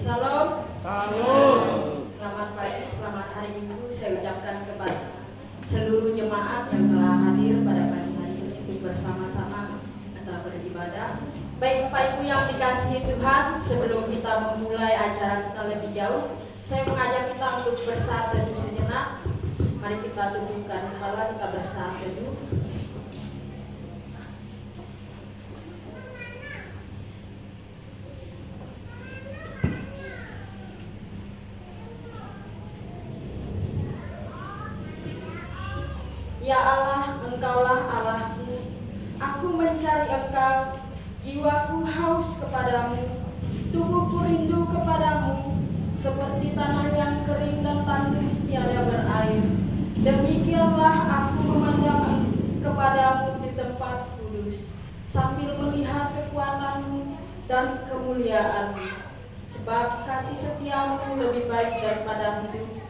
Salam. Salam. Selamat pagi, selamat hari Minggu saya ucapkan kepada seluruh jemaat yang telah hadir pada pagi hari ini untuk bersama-sama telah beribadah. Baik Bapak Ibu yang dikasihi Tuhan, sebelum kita memulai acara kita lebih jauh, saya mengajak kita untuk bersaat teduh sejenak. Mari kita tundukkan kepala, kita bersaat teduh. Ya Allah, Engkaulah Allahku, aku mencari Engkau, jiwaku haus kepadamu, tubuhku rindu kepadamu, seperti tanah yang kering dan tandus tiada berair. Demikianlah aku memandang kepadamu di tempat kudus, sambil melihat kekuatanmu dan kemuliaanmu, sebab kasih setiamu lebih baik daripada hidup.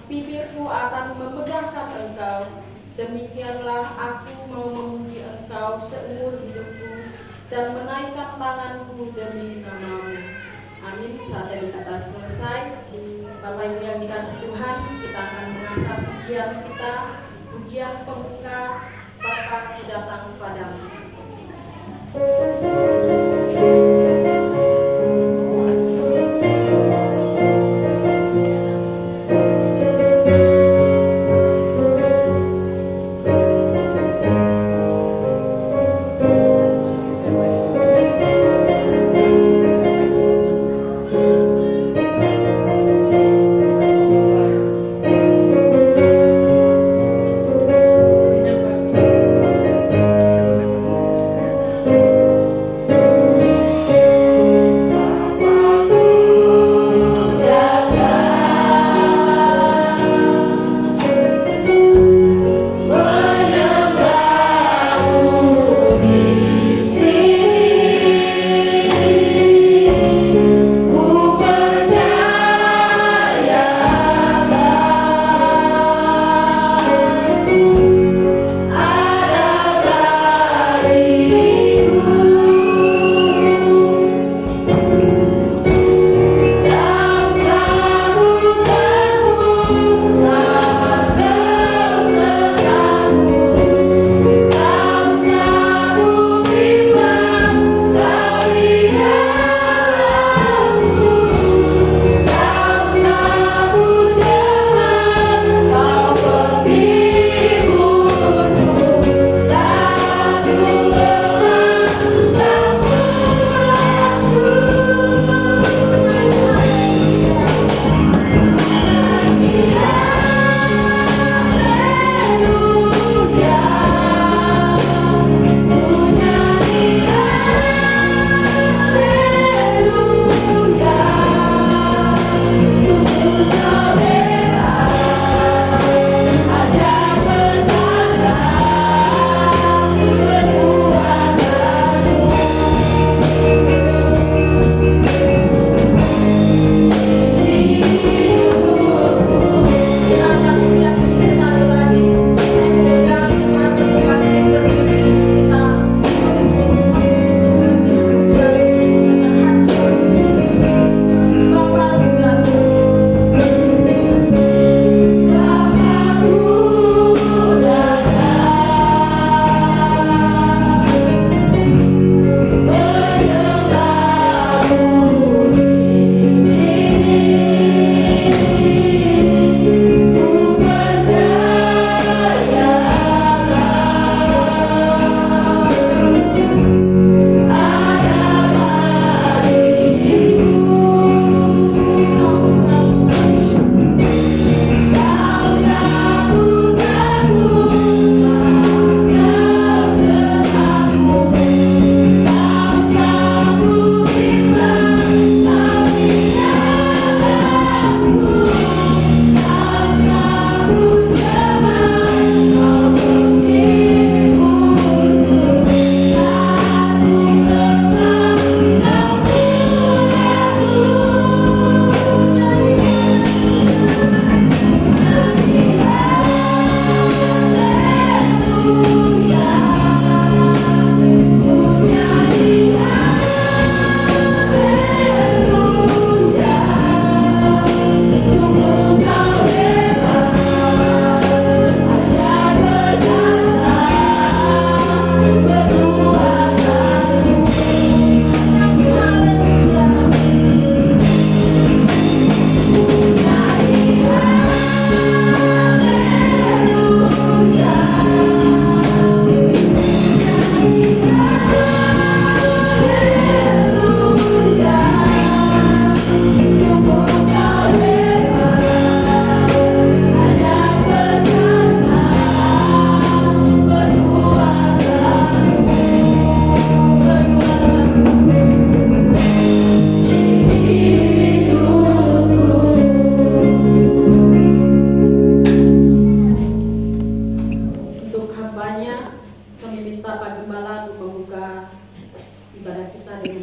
Bibirku akan memegahkan Engkau. Demikianlah aku mau memuji Engkau seumur hidupku dan menaikkan tanganku demi nama-Mu. Amin. Saat ini kata selesai, Bapak Ibu yang dikasihi Tuhan, kita akan mengangkat pujian kita, pujian pembuka, Bapa ku datang kepadamu.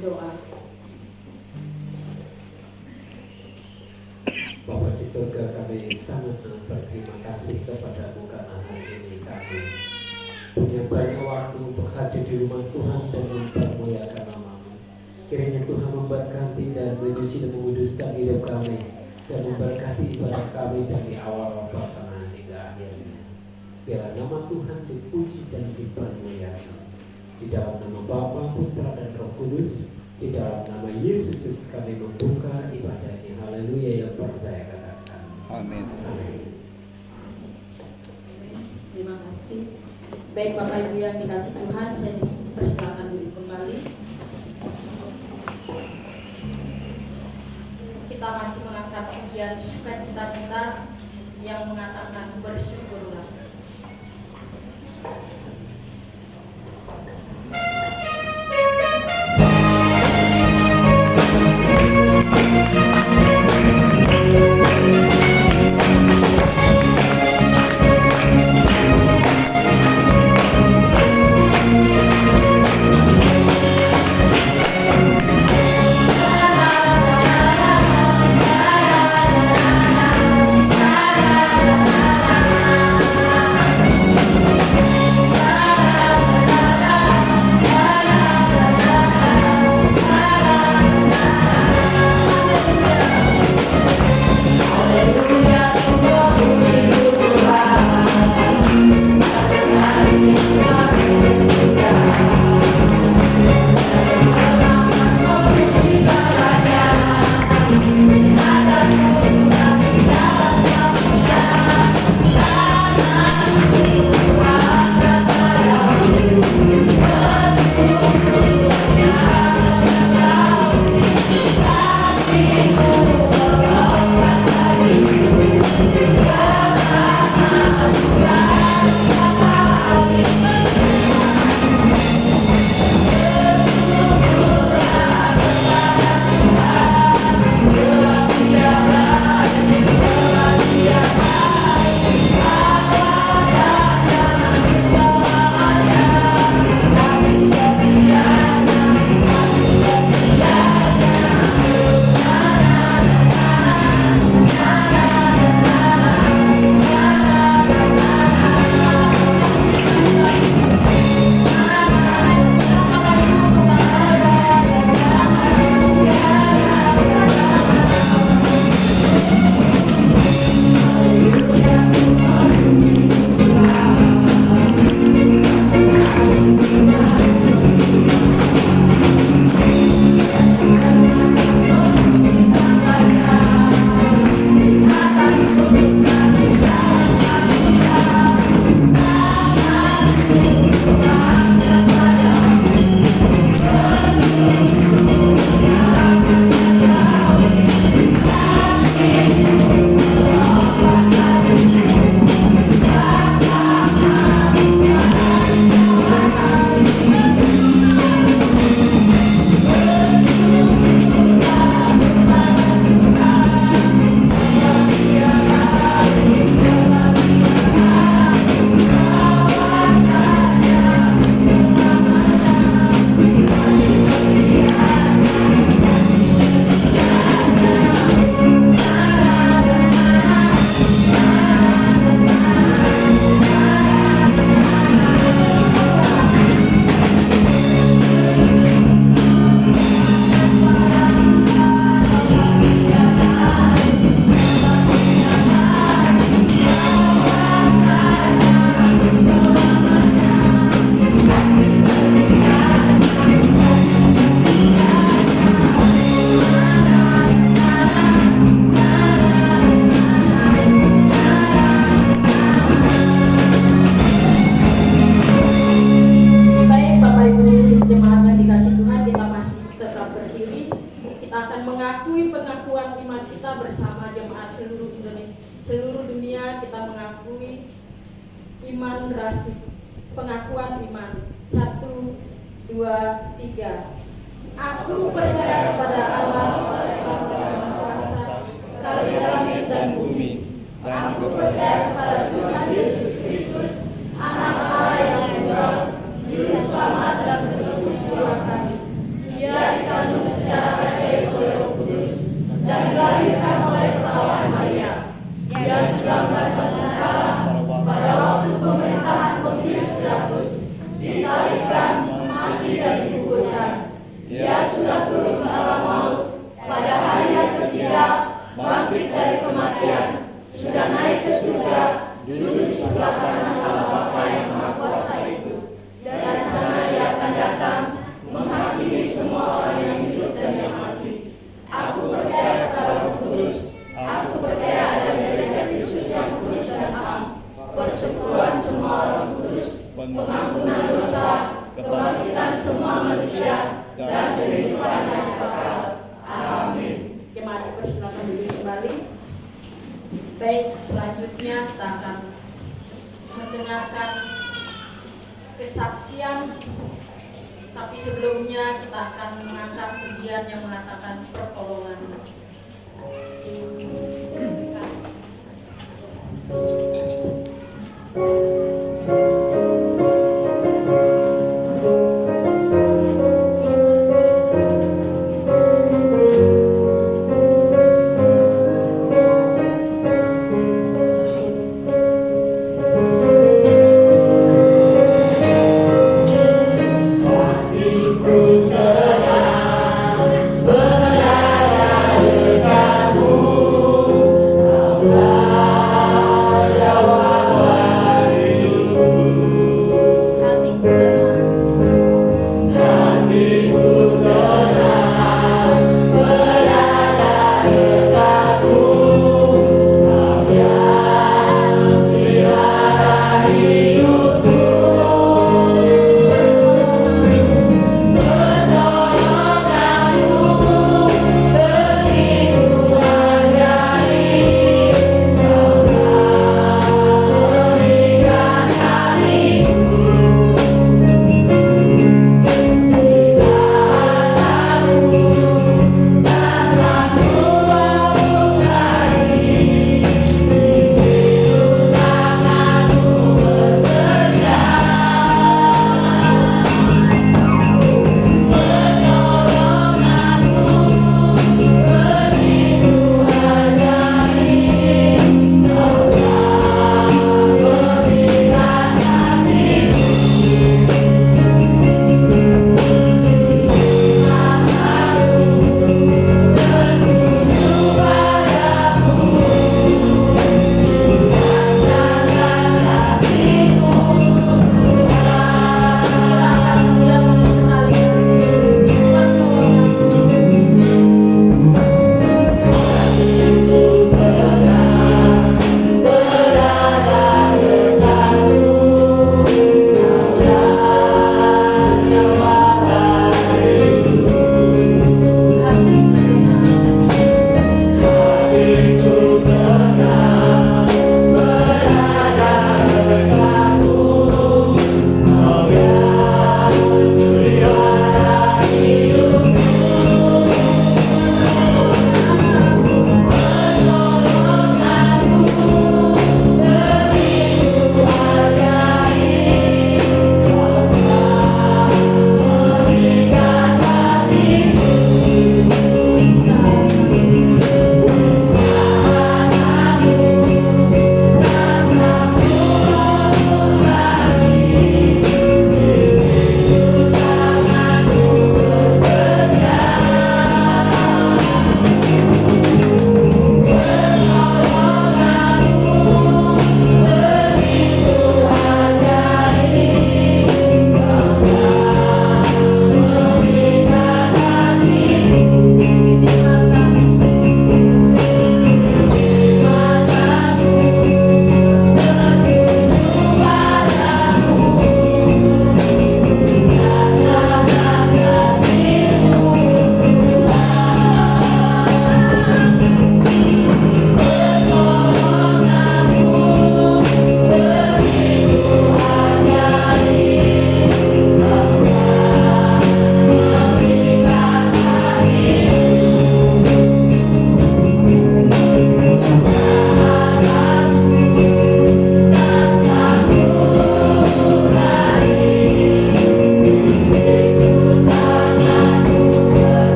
doa. Bapa di surga, kami sangat-sangat berterima kasih kepadamu karena hari ini kami punya banyak waktu untuk hadir di rumah Tuhan dan mempermuliakan nama-Mu. Kiranya Tuhan memberkati dan menyuci dan menguduskan hidup kami dan memberkati ibadah kami dari awal pertengahan hingga akhirnya. Biarlah nama Tuhan dipuji dan dipermuliakan. Di dalam nama Bapa, Putra dan Roh Kudus, di dalam nama Yesus kami membuka ibadah ini. Haleluya, yang percaya katakan. Amin. Amin. Terima kasih. Baik Bapak Ibu yang dikasih Tuhan, saya persilakan dulu kembali. Kita masih mengangkat pujian sukacita kita yang mengatakan bersyukurlah. iman rasul, pengakuan iman. 1, 2, 3. Aku percaya kepada Allah, Kali langit dan bumi, dan aku percaya kepada Tuhan Yesus Kristus, Anak Allah yang tunggal, Juru Selamat dan Penebus jiwa kami. Dia kita, bangkit dari kematian, sudah naik ke surga, duduk di sebelah kanan Allah Bapa yang Maha Kuasa itu. Dari sana Dia akan datang, menghakimi semua orang yang hidup dan yang mati. Aku percaya kepada Roh Kudus, aku percaya ada gereja Kristus yang kudus dan am, persekutuan semua orang kudus, pengampunan dosa, kebangkitan semua manusia, dan kehidupan yang kekal. Amin. Oke, mari persilakan duduk kembali. Baik, selanjutnya kita akan mendengarkan kesaksian. Tapi sebelumnya kita akan mengangkat pujian yang mengatakan pertolongan. Berada dekat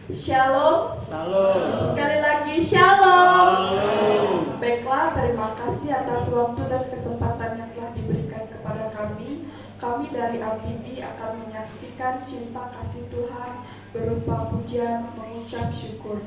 Shalom. Salam. Sekali lagi shalom. Salam. Baiklah, terima kasih atas waktu dan kesempatan yang telah diberikan kepada kami. Kami dari LPG akan menyaksikan cinta kasih Tuhan berupa pujian mengucap syukur.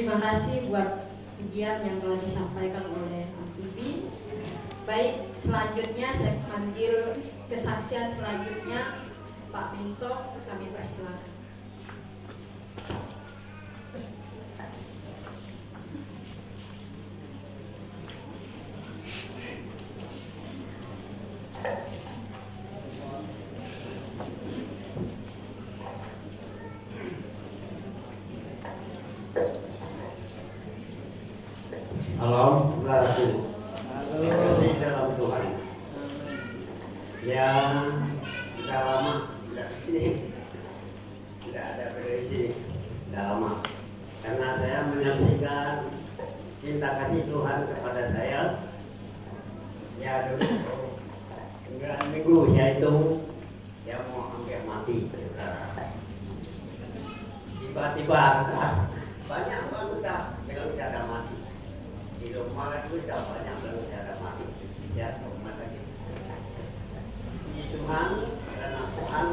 Terima kasih buat pujian yang telah disampaikan oleh Bibi. Baik, selanjutnya saya panggil kesaksian selanjutnya Pak Minto, kami persilakan. Halo, Saudaraku. Kasih dalam Tuhan. Ya, sudah lama tidak sini, tidak ada berisi, sudah lama. Karena saya menyampaikan cinta kasih Tuhan kepada saya. Ya dulu 9 minggu yaitu ya mau hampir mati. Tiba-tiba banyak wanita dengan cara mati. Di rumah itu sudah banyak dengan cara mati. Ya rumah sakit. Di Tuhan karena Tuhan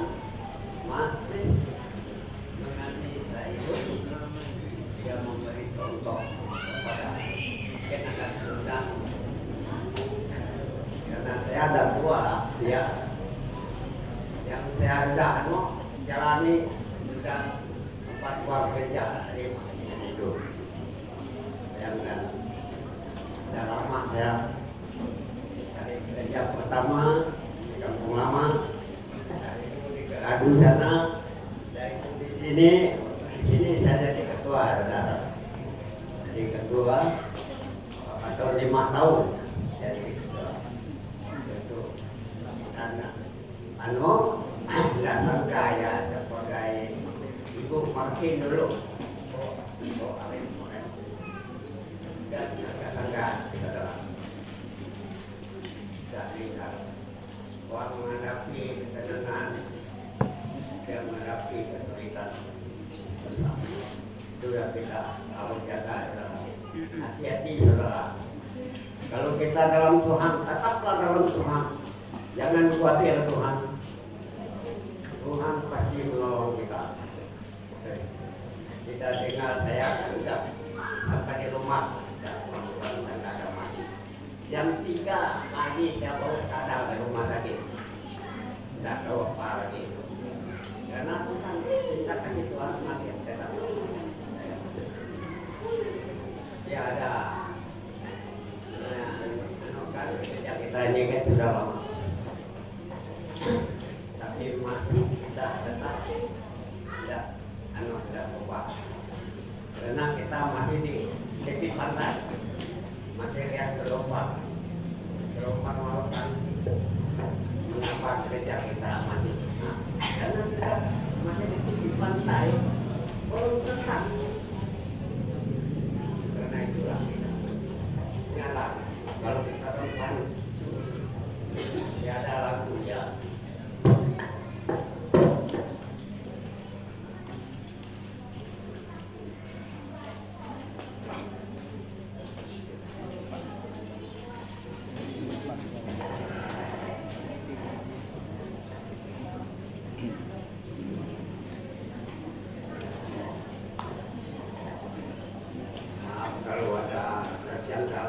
masih mengasihi saya itu, dia memberi contoh kepada anak sedang. Karena saya ada tua, ya yang saya ada jalani sudah 4 buah kerja itu. Bayangkan, sudah lama saya cari kerja pertama di kampung lama, dari itu di Keradu sana, dari di sini saya jadi ketua, saudara. Jadi ketua atau 5 tahun jadi ketua. Itu karena nggak sangka ya sebagai ibu makin dulu. Dan nggak sangka saudara. Jadi orang menghadapi ketenangan, dia menghadapi kesulitan bersama. Itu yang kita harus jaga, saudara. Hati-hati, saudara. Kalau kita dalam Tuhan, tetaplah dalam Tuhan. Jangan khawatir Tuhan. Tuhan pasti menolong kita. Kita dengar saya sudah sampai di rumah dan ada mati. Jam 3 pagi saya baru sadar di rumah sakit. Tidak tahu apa lagi. Karena Tuhan kita kasih Tuhan masih tetap. Ya ada. Kan kerja kita ini kan sudah lama. Tapi masih kita tetap tidak berubah. Karena kita masih di tepi pantai, masih lihat gelombang lautan. Mengapa kerja kita masih? Karena kita masih di tepi pantai, belum tenang. Karena itulah kita nyala. Kalau kita teman, tiada lagu ya. Kalau ada terjangkau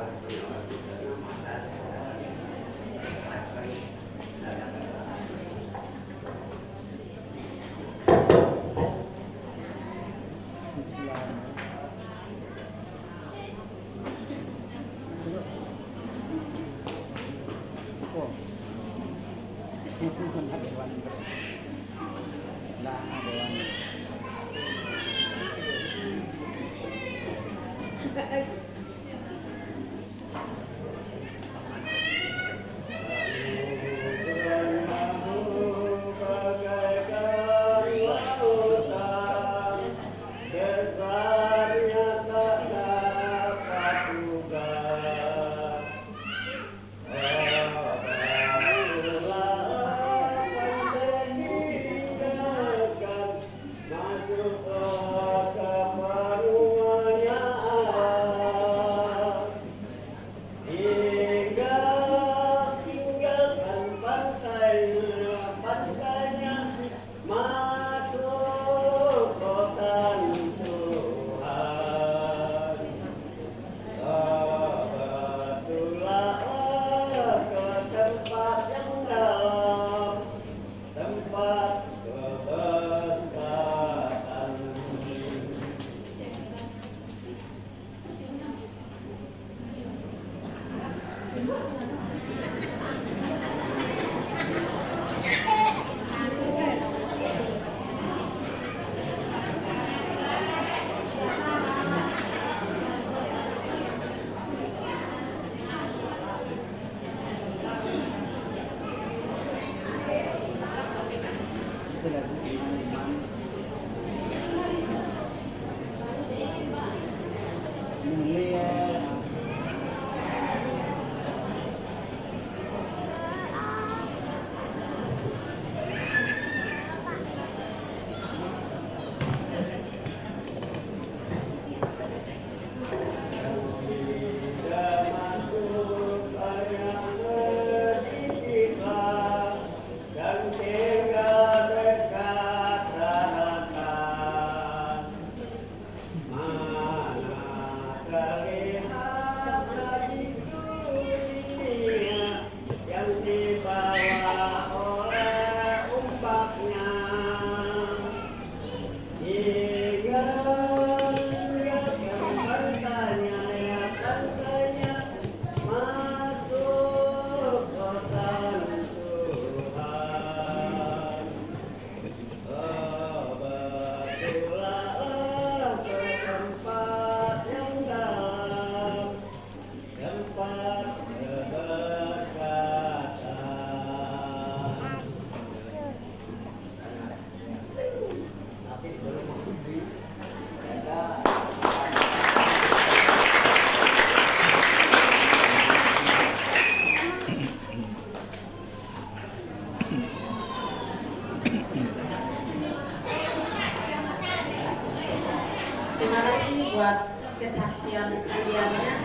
Terima kasih buat kesaksian kaliannya.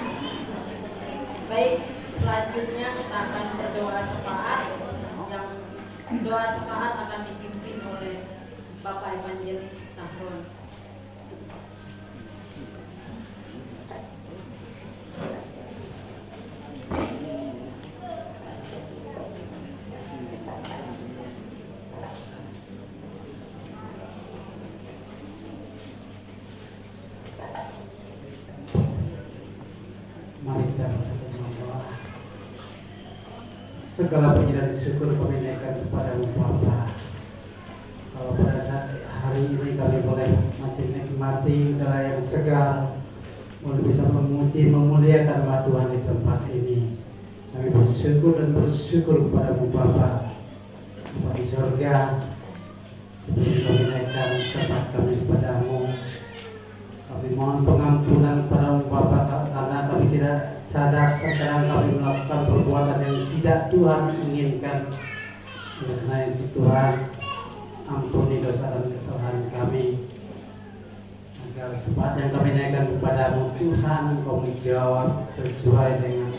Baik, selanjutnya kita akan berdoa syafaat. Yang doa syafaat akan dipimpin oleh Bapak Evangelis Tahron. Mari kita berdoa. Segala puji dan syukur kami naikkan kepadamu Bapa. Kalau pada saat hari ini kami boleh masih menikmati udara yang segar, untuk bisa memuji, memuliakan nama Tuhan di tempat ini. Kami bersyukur dan bersyukur kepadamu Bapa. Bapa di surga, sebelum kami naikkan syafaat kami kepadamu, kami mohon pengampunan kepadamu Bapa, karena kami tidak sadar terkadang kami melakukan perbuatan yang tidak Tuhan inginkan. Oleh karena itu Tuhan, ampuni dosa dan kesalahan kami, agar sebab yang kami naikkan kepadamu Tuhan, Engkau menjawab sesuai dengan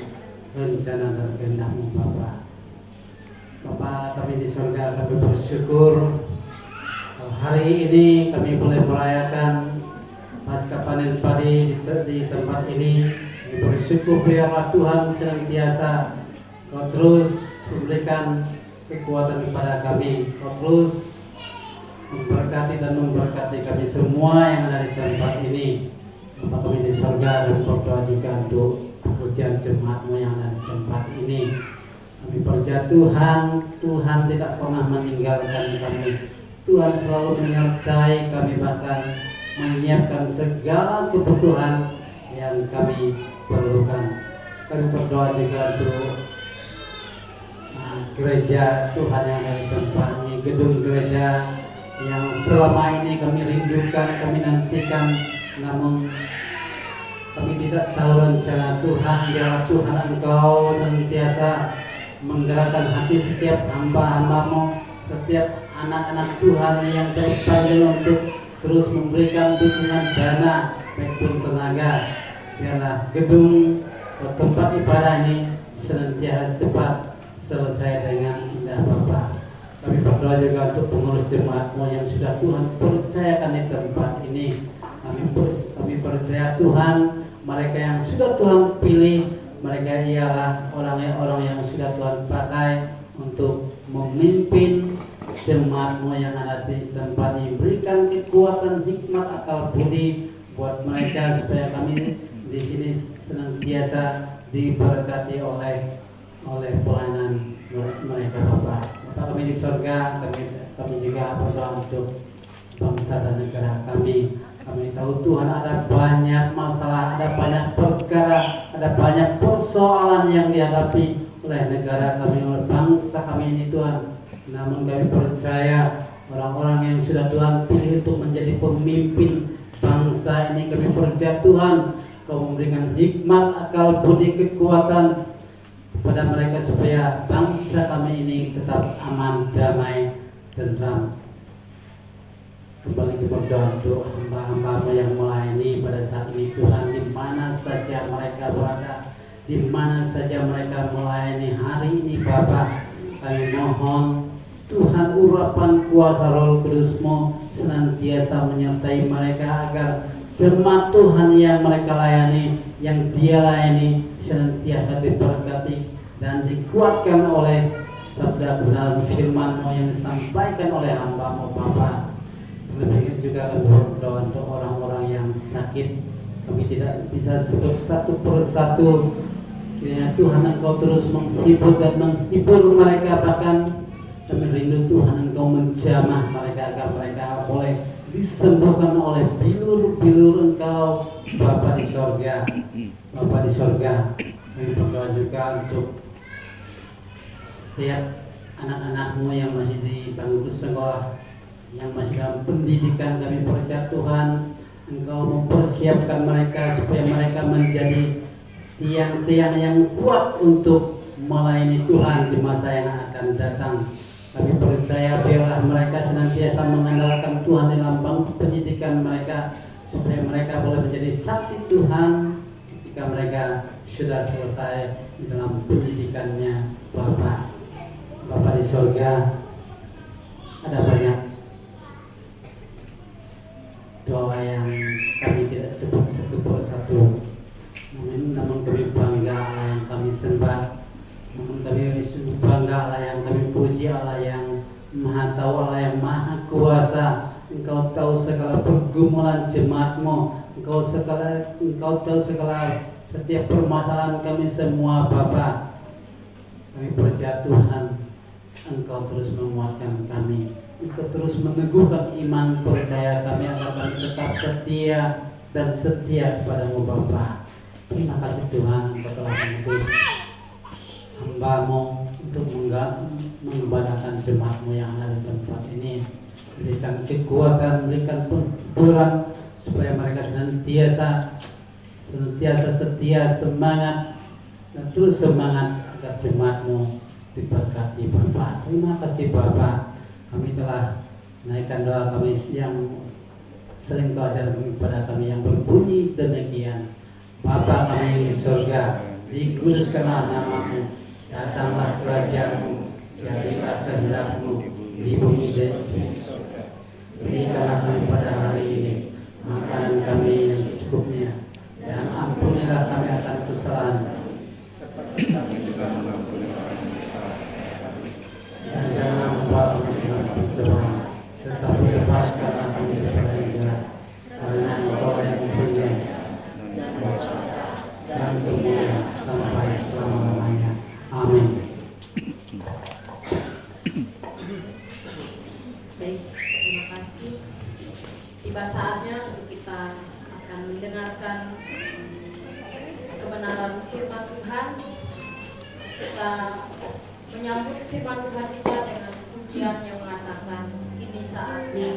rencana dan kehendak-Mu Bapa. Bapa kami di surga, kami bersyukur hari ini kami boleh merayakan pasca panen padi di tempat ini. Kami bersyukur biarlah Tuhan senantiasa Kau terus memberikan kekuatan kepada kami. Kau terus memberkati dan memberkati kami semua yang ada di tempat ini. Bapa kami di surga, dan berdoa juga untuk pekerjaan jemaat-Mu yang ada di tempat ini. Kami percaya Tuhan tidak pernah meninggalkan kami. Tuhan selalu menyertai kami, bahkan menyiapkan segala kebutuhan yang kami perlukan. Kami berdoa juga untuk gereja Tuhan yang ada di tempat ini, gedung gereja yang selama ini kami rindukan, kami nantikan, namun kami tidak tahu rencana Tuhan. Biarlah Tuhan Engkau senantiasa menggerakkan hati setiap hamba-hamba-Mu, setiap anak-anak Tuhan yang terpanggil untuk terus memberikan dukungan dana maupun tenaga. Biarlah gedung tempat ibadah ini senantiasa cepat selesai dengan indah Bapa. Kami berdoa juga untuk pengurus jemaat-Mu yang sudah Tuhan percayakan di tempat ini. Kami percaya Tuhan, mereka yang sudah Tuhan pilih, mereka ialah orang-orang yang sudah Tuhan pakai untuk memimpin jemaat-Mu yang ada di tempat ini. Berikan kekuatan, hikmat, akal budi buat mereka supaya kami di sini senantiasa diberkati oleh pelayanan mereka Bapa. Bapa kami di surga, kami juga berdoa untuk bangsa dan negara kami. Kami tahu Tuhan ada banyak masalah, ada banyak perkara, ada banyak persoalan yang dihadapi oleh negara kami, oleh bangsa kami ini Tuhan. Namun kami percaya orang-orang yang sudah Tuhan pilih untuk menjadi pemimpin bangsa ini. Kami percaya Tuhan Kau memberikan hikmat, akal, budi, kekuatan kepada mereka supaya bangsa kami ini tetap aman, damai, tentram. Kembali berdoa untuk hamba-hambamu yang melayani pada saat ini Tuhan, di mana saja mereka berada, di mana saja mereka melayani hari ini Bapa, kami mohon Tuhan urapan kuasa Roh Kudus-Mu senantiasa menyertai mereka agar jemaat Tuhan yang mereka layani, yang Dia layani senantiasa diberkati dan dikuatkan oleh sabda kebenaran firman-Mu yang disampaikan oleh hamba-Mu Bapa. Lebih juga berdoa untuk orang-orang yang sakit. Kami tidak bisa sebut satu persatu. Kiranya Tuhan Engkau terus menghibur dan menghibur mereka, bahkan kami rindu Tuhan Engkau menjamah mereka agar mereka boleh disembuhkan oleh bilur-bilur Engkau Bapa di sorga. Bapa di sorga, kami berdoa juga untuk setiap anak-anak-Mu yang masih di bangku sekolah, yang masih dalam pendidikan. Kami percaya Tuhan Engkau mempersiapkan mereka supaya mereka menjadi tiang-tiang yang kuat untuk melayani Tuhan di masa yang akan datang. Kami percaya biarlah mereka senantiasa mengandalkan Tuhan di dalam bangku pendidikan mereka, supaya mereka boleh menjadi saksi Tuhan ketika mereka sudah selesai di dalam pendidikannya. Bapa di surga, ada banyak doa yang kami tidak sebut satu persatu, namun kami bangga Allah yang kami sembah, namun kami bangga Allah yang kami puji, Allah yang Maha Tahu, Allah yang Maha Kuasa. Engkau tahu segala pergumulan jemaat-Mu, Engkau tahu segala setiap permasalahan kami semua Bapa. Kami percaya Tuhan Engkau terus menguatkan kami, Engkau terus meneguhkan iman percaya kami agar kami tetap setia dan setia kepada-Mu Bapa. Terima kasih Tuhan, Engkau telah mengutus hamba-Mu untuk mengembalakan jemaat-Mu yang ada di tempat ini. Berikan kekuatan, berikan pemburan supaya mereka senantiasa setia, semangat dan terus semangat agar jemaat-Mu diberkati Bapa. Terima kasih Bapa. Kami telah naikkan doa kami yang sering Kau ajarkan kepada kami yang berbunyi demikian: Bapa kami di surga, dikuduskanlah nama-Mu, datanglah kerajaan-Mu, jadilah kehendak-Mu di bumi dan di surga. Berikanlah kami pada hari ini makanan kami yang secukupnya, dan ampunilah kami akan kesalahan seperti kami juga mengampuni orang yang bersalah kepada kami. Dan jangan membawa kami dalam pencobaan, tetapi lepaskanlah kami daripada yang jahat, karena Engkau yang mempunyai dan kuasa dan kemuliaan sampai selama-lamanya. Amin. Baik, terima kasih. Tiba saatnya kita akan mendengarkan kebenaran firman Tuhan. Kita menyambut firman Tuhan kita dengan pujian yang mengatakan, ini saatnya.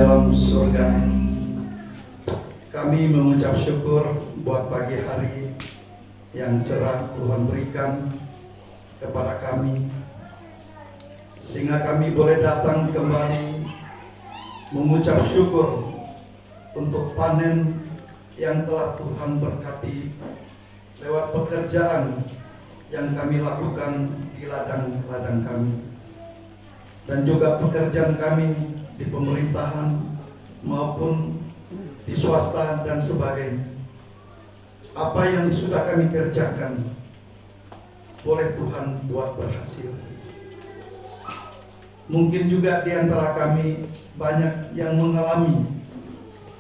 dalam surga, kami mengucap syukur buat pagi hari yang cerah Tuhan berikan kepada kami, sehingga kami boleh datang kembali mengucap syukur untuk panen yang telah Tuhan berkati lewat pekerjaan yang kami lakukan di ladang-ladang kami, dan juga pekerjaan kami di pemerintahan maupun di swasta dan sebagainya. Apa yang sudah kami kerjakan boleh Tuhan buat berhasil. Mungkin juga di antara kami banyak yang mengalami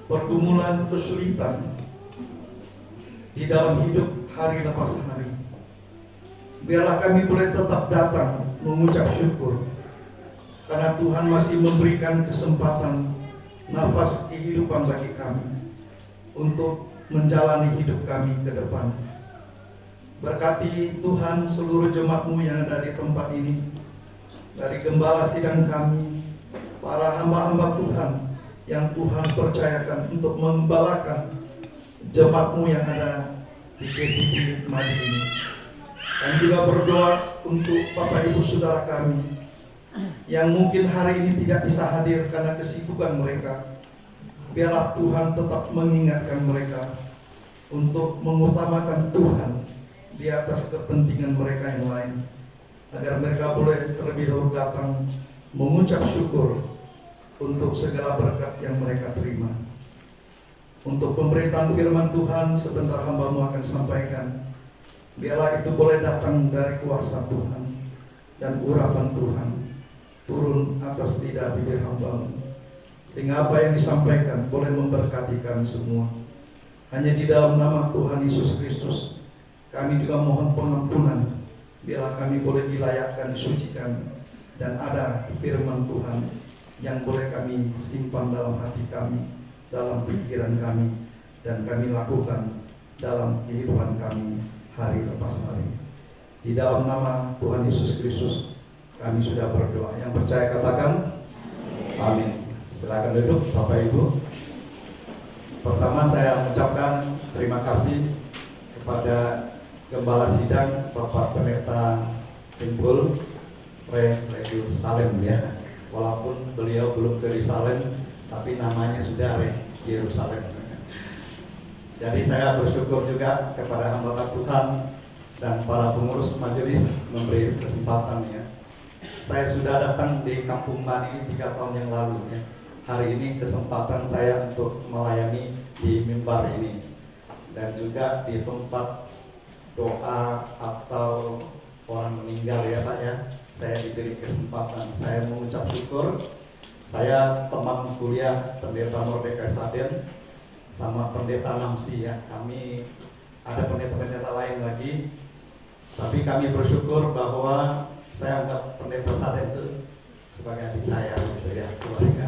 pergumulan kesulitan di dalam hidup hari lepas hari. Biarlah kami boleh tetap datang mengucap syukur, karena Tuhan masih memberikan kesempatan nafas kehidupan bagi kami untuk menjalani hidup kami ke depan. Berkati Tuhan seluruh jemaat-Mu yang ada di tempat ini, dari gembala sidang kami, para hamba-hamba Tuhan yang Tuhan percayakan untuk mengembalakan jemaat-Mu yang ada di GCC Madi ini. Dan juga berdoa untuk Bapak Ibu Saudara kami yang mungkin hari ini tidak bisa hadir karena kesibukan mereka. Biarlah Tuhan tetap mengingatkan mereka untuk mengutamakan Tuhan di atas kepentingan mereka yang lain, agar mereka boleh terlebih dahulu datang mengucap syukur untuk segala berkat yang mereka terima. Untuk pemberitaan firman Tuhan sebentar hamba-Mu akan sampaikan, biarlah itu boleh datang dari kuasa Tuhan dan urapan Tuhan turun atas lidah bibir hamba-Mu, sehingga apa yang disampaikan boleh memberkati kami semua. Hanya di dalam nama Tuhan Yesus Kristus kami juga mohon pengampunan, biarlah kami boleh dilayakkan, disucikan, dan ada firman Tuhan yang boleh kami simpan dalam hati kami, dalam pikiran kami, dan kami lakukan dalam kehidupan kami hari lepas hari. Di dalam nama Tuhan Yesus Kristus kami sudah berdoa. Yang percaya katakan amin. Silakan duduk Bapak Ibu. Pertama saya mengucapkan terima kasih kepada Gembala Sidang Bapak Pendeta Timbul Regius Salem ya. Walaupun beliau belum ke Yerusalem, tapi namanya sudah Yerusalem. Jadi saya bersyukur juga kepada hamba Tuhan dan para pengurus majelis memberi kesempatan ya. Saya sudah datang di Kampung Mani 3 tahun yang lalu ya. Hari ini kesempatan saya untuk melayani di mimbar ini, dan juga di tempat doa atau orang meninggal ya Pak ya. Saya diberi kesempatan, saya mengucap syukur. Saya teman kuliah Pendeta Mordeka Saden sama Pendeta Namsi ya. Kami ada pendeta-pendeta lain lagi, tapi kami bersyukur bahwa saya anggap Pendeta Saden itu sebagai adik saya gitu ya, keluarga.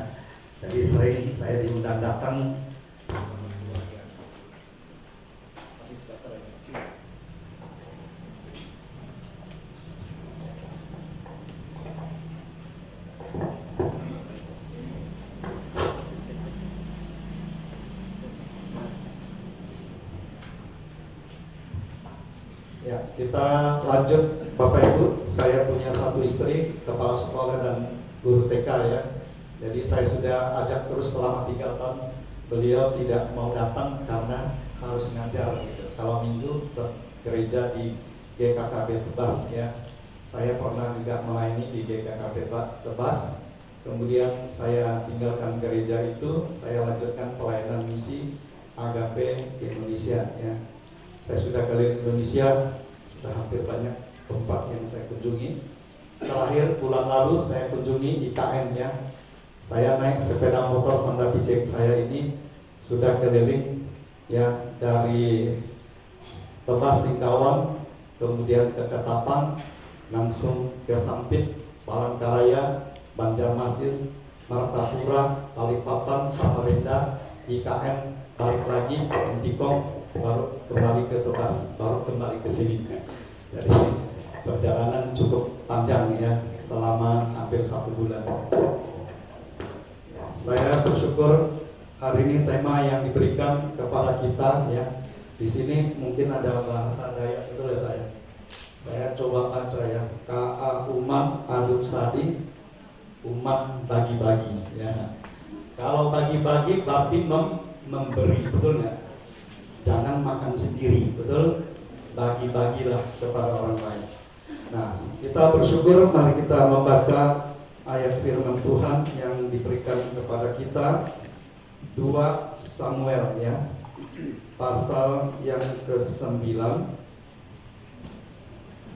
Jadi sering saya diundang datang. Ya, kita lanjut Bapak Ibu. Saya punya satu istri, kepala sekolah dan guru TK ya. Jadi saya sudah ajak terus selama 3 tahun. Beliau tidak mau datang karena harus ngajar gitu. Kalau minggu gereja di GKKB Tebas ya. Saya pernah juga melayani di GKKB Tebas. Kemudian saya tinggalkan gereja itu, saya lanjutkan pelayanan misi Agape Indonesia ya. Saya sudah keliling Indonesia, sudah hampir banyak tempat yang saya kunjungi. Terakhir bulan lalu saya kunjungi IKN ya. Saya naik sepeda motor Honda Picek saya ini sudah keliling ya, dari Tebas Singkawang, kemudian ke Ketapang, langsung ke Sampit, Palangkaraya, Banjarmasin, Martapura, Balikpapan, Samarinda, IKN, balik lagi ke Antikong, baru kembali ke Tebas, baru kembali ke sini. Jadi perjalanan cukup panjang ya, selama hampir 1 bulan. Saya bersyukur hari ini tema yang diberikan kepada kita ya. Di sini mungkin ada bahasa Dayak, betul ya Pak ya? Saya coba baca ya. Ka umat aduk sadi, umat bagi-bagi ya. Kalau bagi-bagi berarti memberi, betul nggak? Jangan makan sendiri, betul? Bagi-bagilah kepada orang lain. Nah, kita bersyukur, mari kita membaca ayat firman Tuhan yang diberikan kepada kita. 2 Samuel ya, pasal yang ke-9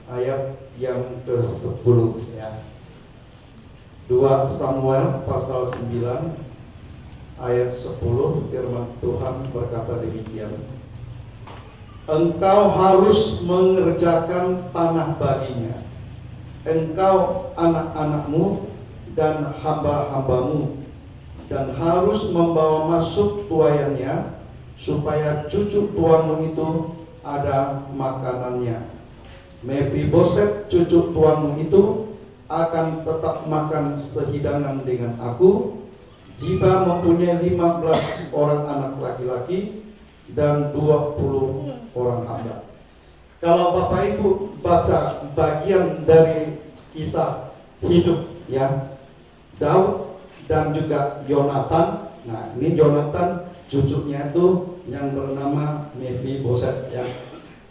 ayat yang ke-10 ya. 2 Samuel pasal 9 ayat 10, firman Tuhan berkata demikian. Engkau harus mengerjakan tanah baginya, engkau, anak-anakmu dan hamba-hambamu, dan harus membawa masuk tuaiannya, supaya cucu tuanmu itu ada makanannya. Mephiboset cucu tuanmu itu akan tetap makan sehidangan dengan aku. Ziba mempunyai 15 orang anak laki-laki dan 20 orang hamba. Kalau Bapak Ibu baca bagian dari kisah hidup ya, Daud dan juga Yonatan. Nah, ini Yonatan cucunya itu yang bernama Mephiboset ya.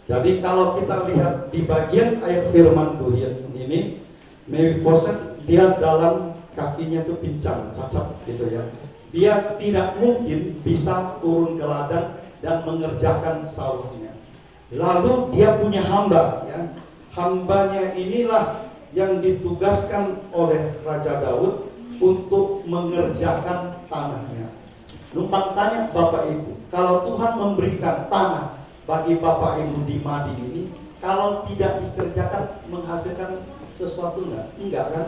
Jadi kalau kita lihat di bagian ayat firman Tuhan ini, Mephiboset dia dalam kakinya itu pincang, cacat gitu ya. Dia tidak mungkin bisa turun ke ladang dan mengerjakan sawahnya. Lalu dia punya hamba ya. Hambanya inilah yang ditugaskan oleh Raja Daud untuk mengerjakan tanahnya. Numpang tanya Bapak Ibu, kalau Tuhan memberikan tanah bagi Bapak Ibu di Madi ini, kalau tidak dikerjakan menghasilkan sesuatu enggak kan?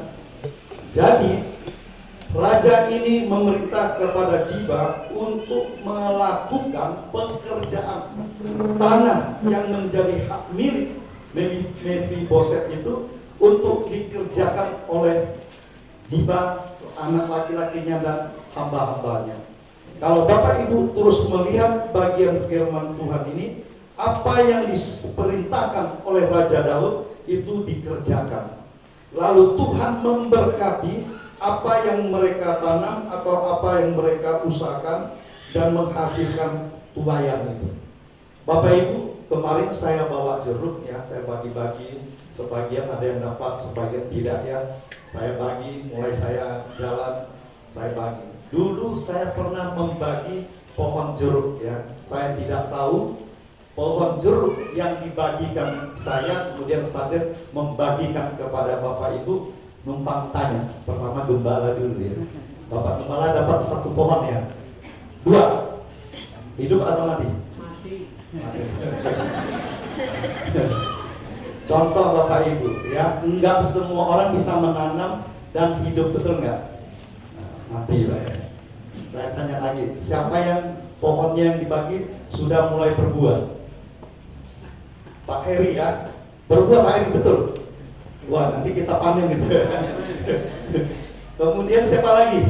Jadi raja ini memerintah kepada Ziba untuk melakukan pekerjaan tanah yang menjadi hak milik Mephiboset itu untuk dikerjakan oleh Ziba, anak laki-lakinya dan hamba-hambanya. Kalau Bapak Ibu terus melihat bagian firman Tuhan ini, apa yang diperintahkan oleh Raja Daud itu dikerjakan. Lalu Tuhan memberkati apa yang mereka tanam atau apa yang mereka usahakan dan menghasilkan tuaian itu. Bapak Ibu, kemarin saya bawa jeruk ya, saya bagi-bagi, sebagian ada yang dapat, sebagian tidak ya. Saya bagi, mulai saya jalan, saya bagi. Dulu saya pernah membagi pohon jeruk ya. Saya tidak tahu pohon jeruk yang dibagikan saya, kemudian saya membagikan kepada Bapak Ibu. Numpang tanya, pertama gembala dulu ya. Bapak gembala dapat 1 pohon ya. 2, hidup atau mati? Mati. Contoh Bapak Ibu ya, enggak semua orang bisa menanam dan hidup, betul enggak? Nah, mati lah ya. Saya tanya lagi, siapa yang pohonnya yang dibagi sudah mulai berbuah? Pak Heri ya, berbuah Pak Heri, betul? Wah, nanti kita panen gitu. Kemudian siapa lagi?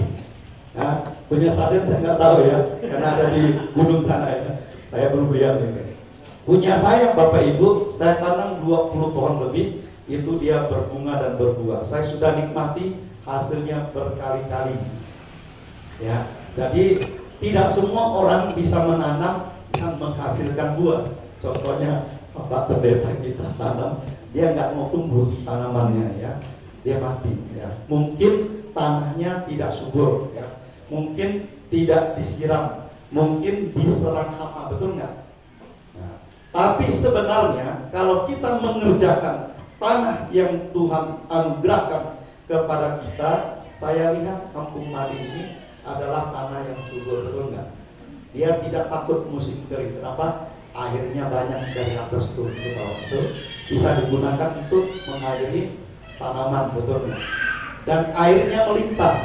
Nah, punya sarden saya nggak tahu ya, karena ada di gunung sana ya. Saya belum lihat ini. Punya saya Bapak Ibu, saya tanam 20 pohon lebih, itu dia berbunga dan berbuah. Saya sudah nikmati hasilnya berkali-kali. Ya, jadi tidak semua orang bisa menanam dan menghasilkan buah. Contohnya Bapak Pendeta kita tanam, dia nggak mau tumbuh tanamannya ya, dia mati ya. Mungkin tanahnya tidak subur ya, mungkin tidak disiram, mungkin diserang hama, betul nggak? Nah, tapi sebenarnya kalau kita mengerjakan tanah yang Tuhan anugerahkan kepada kita, saya lihat Kampung Madi ini adalah tanah yang subur, betul nggak? Dia tidak takut musim kering. Kenapa? Airnya banyak dari atas turun ke bawah, betul? Bisa digunakan untuk mengairi tanaman, betul nggak? Dan airnya melimpah.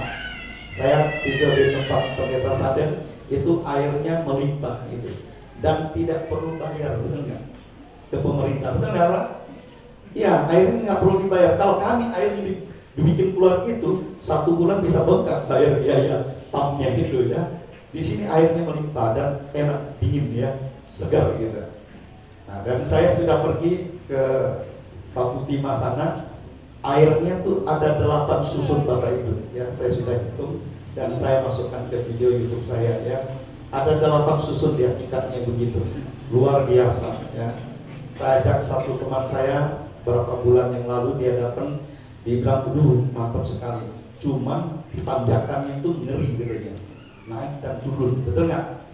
Saya tidur di tempat Pendeta Saden, itu airnya melimpah itu, dan tidak perlu bayar, betul nggak? Ke pemerintah, betul nggak Pak? Ya, airnya nggak perlu dibayar. Kalau kami airnya dibikin keluar itu 1 bulan bisa bengkak bayar biaya pumpnya itu ya. Di sini airnya melimpah dan enak, dingin ya, segar gitu. Nah, dan saya sudah pergi ke Batu Timah sana, airnya tuh ada 8 susun Bapak Ibu ya, saya sudah hitung dan saya masukkan ke video YouTube saya ya. Ada 8 susun dia, tingkatnya begitu, luar biasa ya. Saya ajak satu teman saya beberapa bulan yang lalu, dia datang, dia bilang, mantap sekali. Cuma tanjakannya itu ngeri gitu, naik dan turun, betul nggak?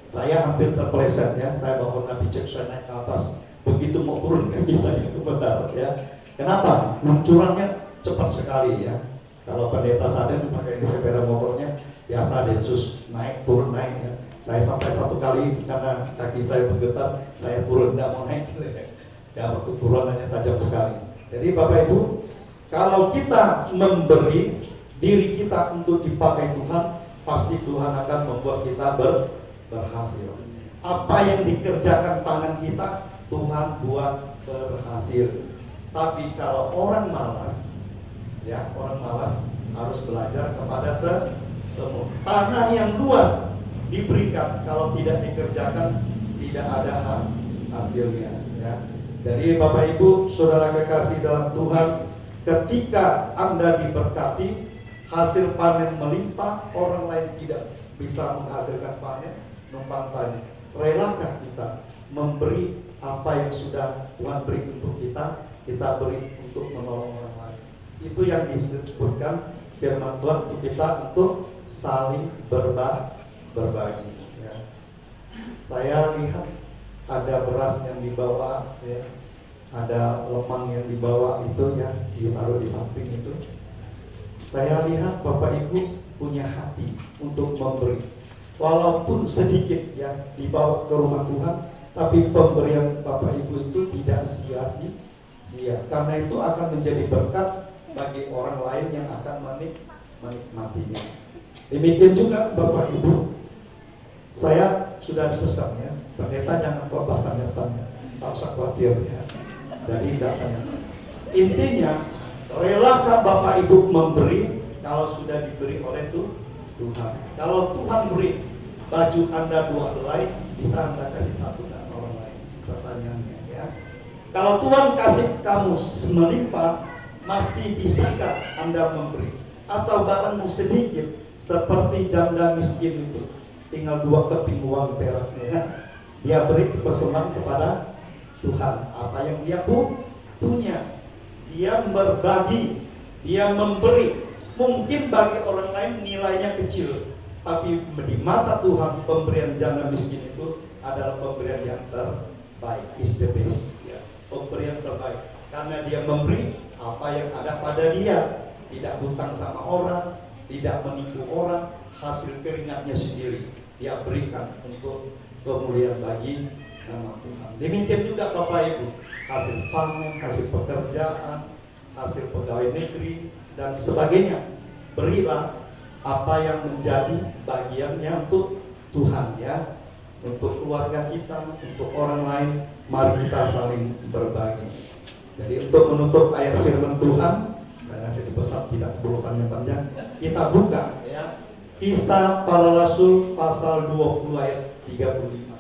Saya hampir terpeleset ya, saya bawa Nabi cek, saya naik ke atas, begitu mau turun kaki saya ke mendarat ya. Kenapa? Luncurannya cepat sekali ya. Kalau pendeta sadar pakai sepeda motornya biasa dia sus naik turun naik ya. Saya sampai satu kali karena kaki saya bergetar, saya turun tidak mau naik gitu ya. Ya, turunannya tajam sekali. Jadi Bapak Ibu, kalau kita memberi diri kita untuk dipakai Tuhan, pasti Tuhan akan membuat kita berhasil. Apa yang dikerjakan tangan kita, Tuhan buat berhasil. Tapi kalau orang malas, ya orang malas harus belajar kepada semua. Tanah yang luas diberikan, kalau tidak dikerjakan tidak ada hasilnya. Ya. Jadi Bapak Ibu, saudara kekasih dalam Tuhan, ketika Anda diberkati, hasil panen melimpah, orang lain tidak bisa menghasilkan panen, numpang tanya, relakah kita memberi apa yang sudah Tuhan beri untuk kita, kita beri untuk menolong orang lain. Itu yang disebutkan firman Tuhan untuk kita untuk saling berbagi. Ya. Saya lihat ada beras yang dibawa, ya, ada lemang yang dibawa itu ya, ditaruh di samping itu. Saya lihat Bapak Ibu punya hati untuk memberi, walaupun sedikit ya dibawa ke rumah Tuhan, tapi pemberian Bapak Ibu itu tidak sia-sia, karena itu akan menjadi berkat bagi orang lain yang akan menikmatinya. Demikian juga Bapak Ibu, saya sudah dipesan ya, pendeta jangan khotbah tanya-tanya, tak usah khawatir ya. Jadi datanya. Intinya, relakah Bapak Ibu memberi kalau sudah diberi oleh Tuhan. Kalau Tuhan beri baju Anda 2 helai, bisa Anda kasih 1 dan orang lain. Pertanyaannya ya. Kalau Tuhan kasih kamu melimpah, masih bisakah Anda memberi? Atau barangmu sedikit seperti janda miskin itu, tinggal 2 keping uang peraknya, dia beri persembahan kepada Tuhan apa yang dia punya, dia berbagi, dia memberi. Mungkin bagi orang lain nilainya kecil, tapi di mata Tuhan pemberian janda miskin itu adalah pemberian yang terbaik, is the best ya. Pemberian terbaik karena dia memberi apa yang ada pada dia, tidak hutang sama orang, tidak menipu orang, hasil keringatnya sendiri dia berikan untuk kemuliaan bagi nama Tuhan. Demikian juga Bapak Ibu, hasil panen, hasil pekerjaan, hasil pegawai negeri dan sebagainya, berilah apa yang menjadi bagiannya untuk Tuhan ya, untuk keluarga kita, untuk orang lain. Mari kita saling berbagi. Jadi untuk menutup ayat firman Tuhan, saya kasih pesan tidak perlu panjang-panjang, kita buka ya, Kisah Para Rasul pasal 20 ayat 35.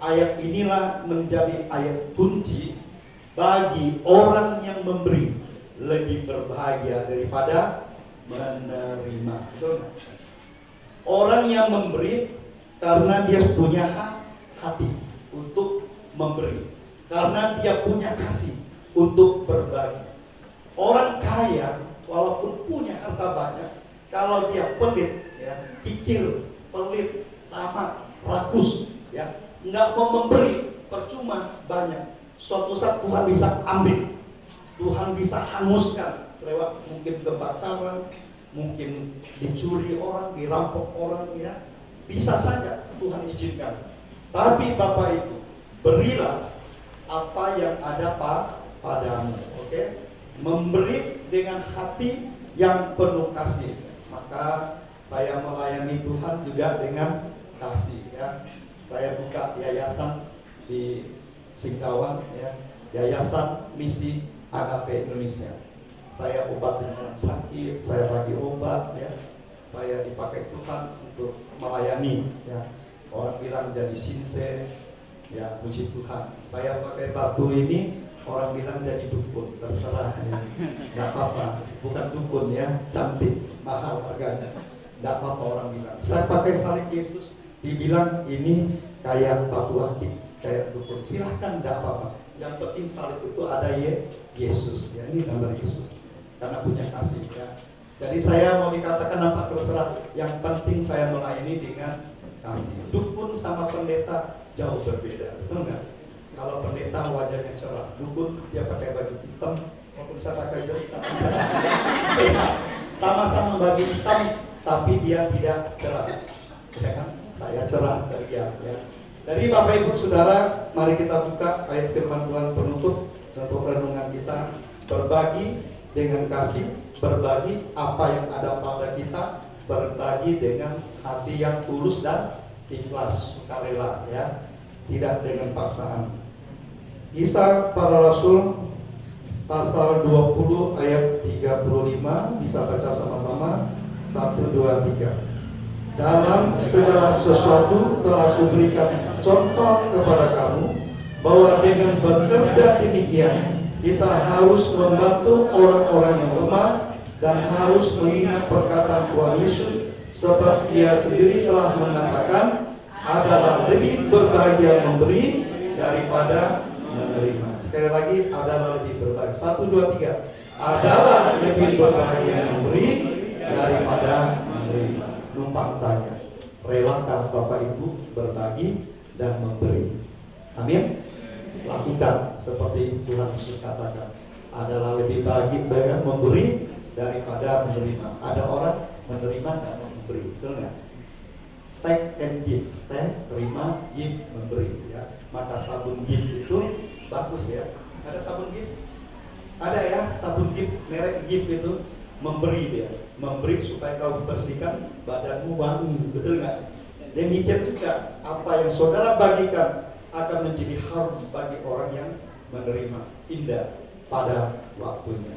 Ayat inilah menjadi ayat kunci bagi orang yang memberi, lebih berbahagia daripada menerima. Orang yang memberi karena dia punya hati untuk memberi, karena dia punya kasih untuk berbagi. Orang kaya walaupun punya harta banyak, kalau dia pelit ya, kikir, pelit, tamak, rakus ya, nggak mau memberi, percuma banyak. Suatu saat Tuhan bisa ambil, Tuhan bisa hanguskan lewat mungkin kebakaran, mungkin dicuri orang, dirampok orang ya, bisa saja Tuhan izinkan. Tapi Bapak Ibu, berilah apa yang ada padamu, oke? Memberi dengan hati yang penuh kasih, maka saya melayani Tuhan juga dengan kasih ya. Saya buka yayasan di Singkawan ya, Yayasan Misi Agape Indonesia. Saya obatin orang sakit, saya bagi obat ya. saya dipakai Tuhan untuk melayani, ya. Orang bilang jadi sinse, ya, puji Tuhan. Saya pakai batu ini, orang bilang jadi dukun, terserah, ya. Nggak apa-apa, bukan dukun, ya, cantik, mahal harganya. Nggak apa-apa orang bilang. Saya pakai salib Yesus, dibilang ini kayak batu akik, kayak dukun. Silahkan, nggak apa-apa. Yang penting salib itu ada Yesus, ya, ini gambar Yesus. Karena punya kasih, ya. Jadi saya mau dikatakan apa terserah. Yang penting saya melayani dengan kasih. Dukun sama pendeta jauh berbeda, betul nggak? Kalau pendeta wajahnya cerah, dukun dia pakai baju hitam, walaupun saya pakai baju hitam. Sama-sama baju hitam, tapi dia tidak cerah. Ya kan? Saya cerah, saya lihat, ya. Jadi Bapak Ibu Saudara, mari kita buka ayat firman Tuhan penutup untuk renungan kita. Berbagi dengan kasih, berbagi apa yang ada pada kita, berbagi dengan hati yang tulus dan ikhlas, sukarela, ya, tidak dengan paksaan. Kisah Para Rasul pasal 20 ayat 35, bisa baca sama-sama. 1, 2, 3. Dalam segala sesuatu telah kuberikan contoh kepada kamu, bahwa dengan bekerja demikian kita harus membantu orang-orang yang lemah dan harus mengingat perkataan Tuhan Yesus, sebab Dia sendiri telah mengatakan, adalah lebih berbahagia memberi daripada menerima. Sekali lagi, adalah lebih berbahagia. 1, 2, 3. Adalah lebih berbahagia memberi daripada menerima. Numpang tanya, relakah Bapak Ibu berbagi dan memberi? Amin. Lakukan seperti Tuhan Yesus katakan, adalah lebih bahagia memberi daripada menerima. Ada orang menerima dan memberi, betul nggak? Take and give, terima, give, memberi, ya. Maka sabun give itu bagus, ya. Ada sabun give? Ada, ya, sabun give, merek give itu memberi, dia memberi supaya kau bersihkan badanmu wangi, betul nggak? Demikian juga apa yang saudara bagikan akan menjadi harum bagi orang yang menerima, indah pada waktunya.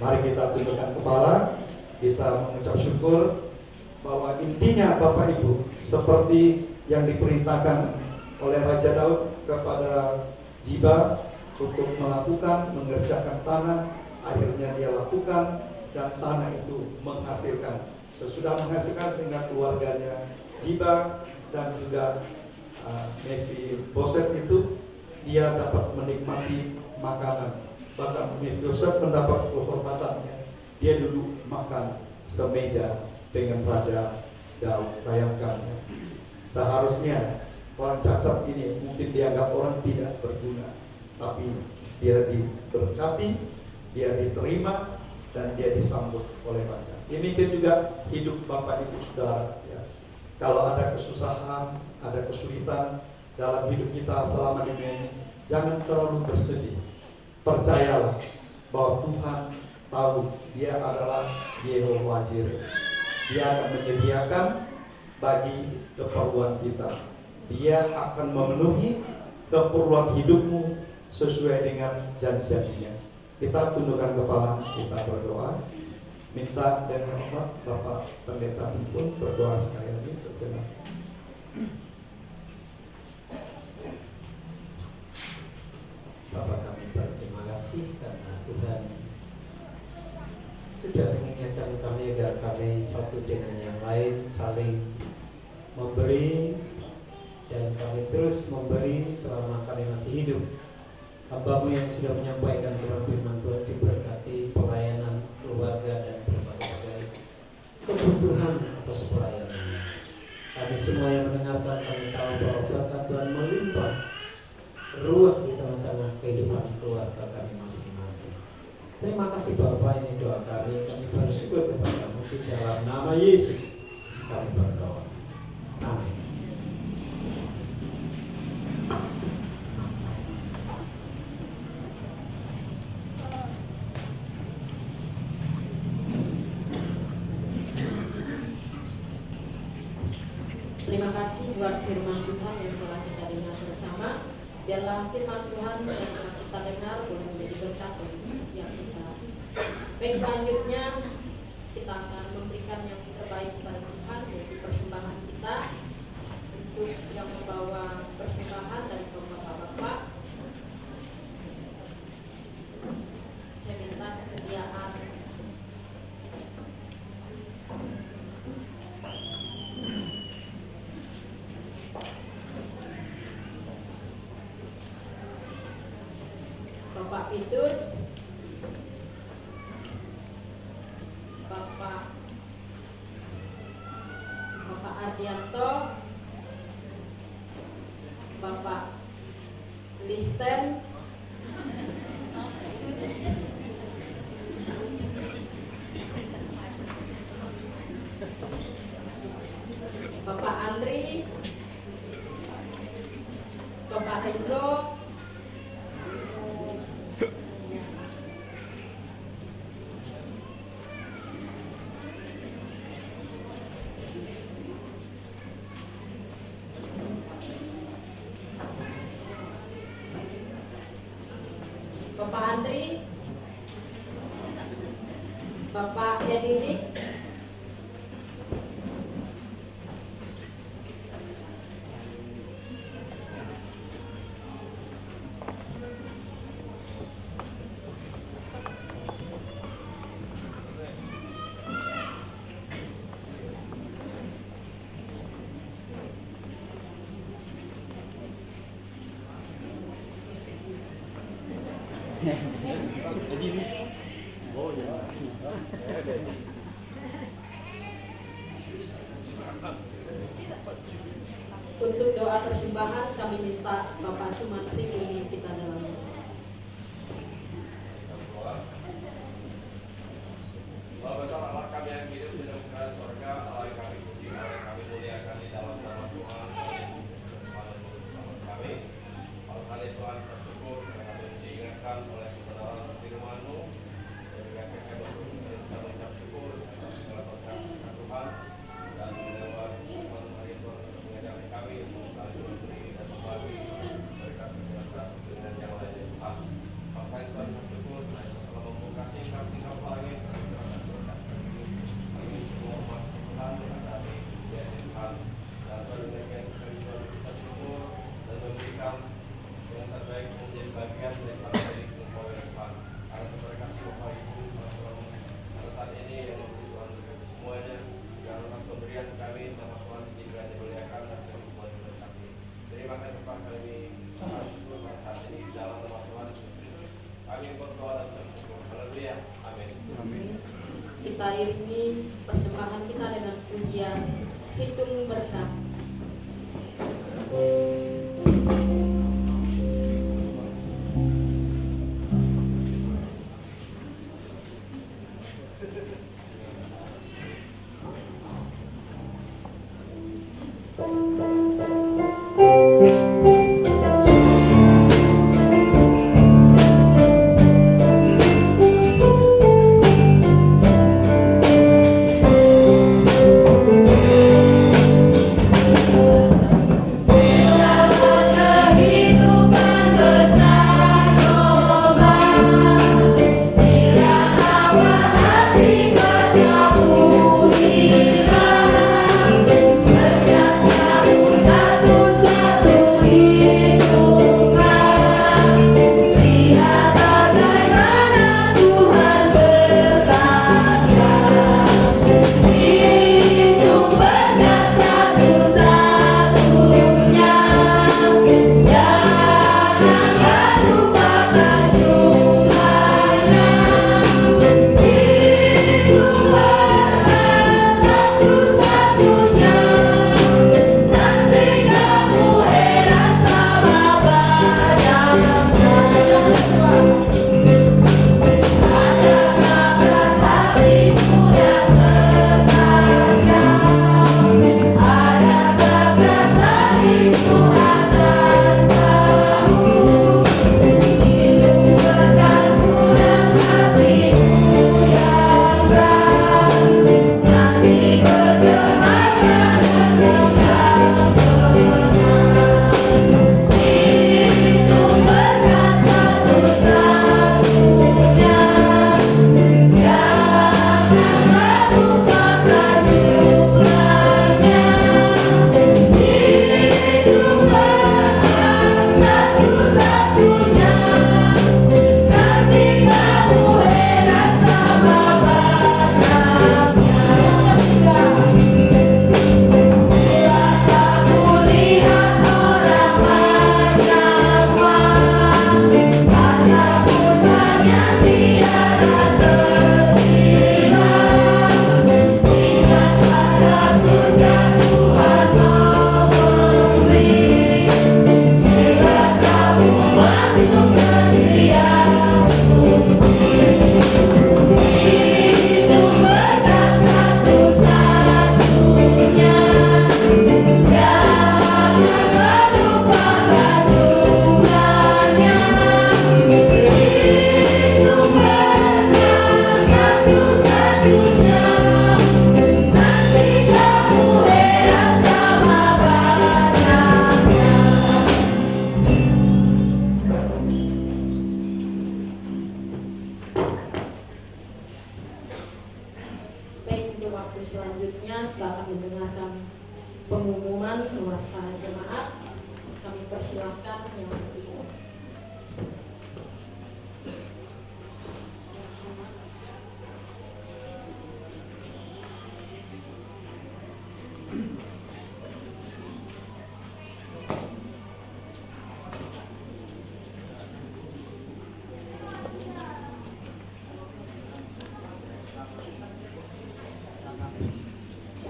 Mari kita tundukkan kepala, kita mengucap syukur bahwa intinya Bapak Ibu, seperti yang diperintahkan oleh Raja Daud kepada Ziba untuk melakukan, mengerjakan tanah, akhirnya dia lakukan, dan tanah itu menghasilkan. Sesudah menghasilkan sehingga keluarganya Ziba dan juga Mephiboset itu dia dapat menikmati makanan. Bahkan Mephiboset mendapat kehormatannya. Dia duduk makan semeja dengan Raja Daud. Bayangkan, seharusnya orang cacat ini mungkin dianggap orang tidak berguna, tapi dia diberkati, dia diterima, dan dia disambut oleh Raja. Demikian juga hidup Bapak Ibu Saudara, ya. Kalau ada kesusahan, ada kesulitan dalam hidup kita selama ini, jangan terlalu bersedih. Percayalah bahwa Tuhan tahu Dia adalah Yehova Jireh. Dia akan menyediakan bagi keperluan kita. Dia akan memenuhi keperluan hidupmu sesuai dengan janji-janjinya. Kita tundukkan kepala, kita berdoa. Minta dengan Bapak Pendeta pun berdoa sekali lagi berkenan. Bapak kami berterima kasih karena Tuhan sudah mengingatkan kami agar kami satu dengan yang lain saling memberi, dan kami terus memberi selama kami masih hidup. Hamba-Mu yang sudah menyampaikan firman Tuhan diberkati pelayanan keluarga dan berbagai kebutuhan atas pelayanan. Kami semua yang mendengarkan, kami tahu bahwa berkat Tuhan melimpah ruah di tengah-tengah kehidupan keluarga kami masing-masing. Terima kasih Bapak, ini doa kami bersyukur kepada-Mu di dalam nama Yesus kami berdoa. Amin. Terima kasih buat firman Tuhan yang telah kita dengar bersama. Biarlah firman Tuhan yang telah kita dengar boleh menjadi berkat bagi setiap kita. Baik, selanjutnya kita akan memberikan yang terbaik kepada Pitus, Bapak Ardianto, Bapak Listen, Bapak Andri, Bapak Ringo, Bapak Andri, Bapak Yadidik, untuk doa persembahan kami minta Bapak Sumantri memimpin kita dalam doa. Bapa besar Allah kami yang hidup di dalam kerajaan surga, Allah yang kami puji, Allah yang kami muliakan di dalam nama Tuhan kami. Allah kali Tuhan bersyukur karena kami diingatkan oleh kebenaran firman-Mu dan juga kami mengucap syukur atas segala berkat Tuhan dan lewat firman hari Tuhan untuk mengajari kami untuk selalu memberi dan membagi berkat dengan yang lainnya Tuhan. Maka Tuhan bersyukur telah membuka tingkap-tingkap langit Kita iringi persembahan kita dengan pujian hitung berkat. Berkat pengumuman buat para jemaat. Kami persilahkan yang berikut.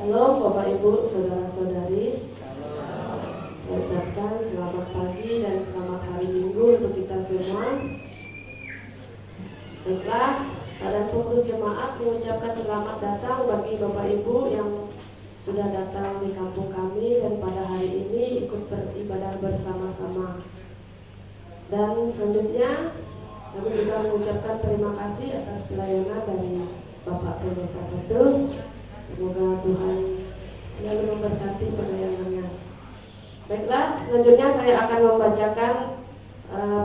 Halo Bapak Ibu, Saudara-saudari. Saya ucapkan selamat pagi dan selamat hari Minggu untuk kita semua. Baiklah, pada pengurus jemaat mengucapkan selamat datang bagi Bapak Ibu yang sudah datang di kampung kami dan pada hari ini ikut beribadah bersama-sama. Dan selanjutnya kami juga mengucapkan terima kasih atas pelayanan dari Bapak Pendeta Petrus. Semoga Tuhan selalu memberkati pelayanannya. Baiklah, selanjutnya saya akan membacakan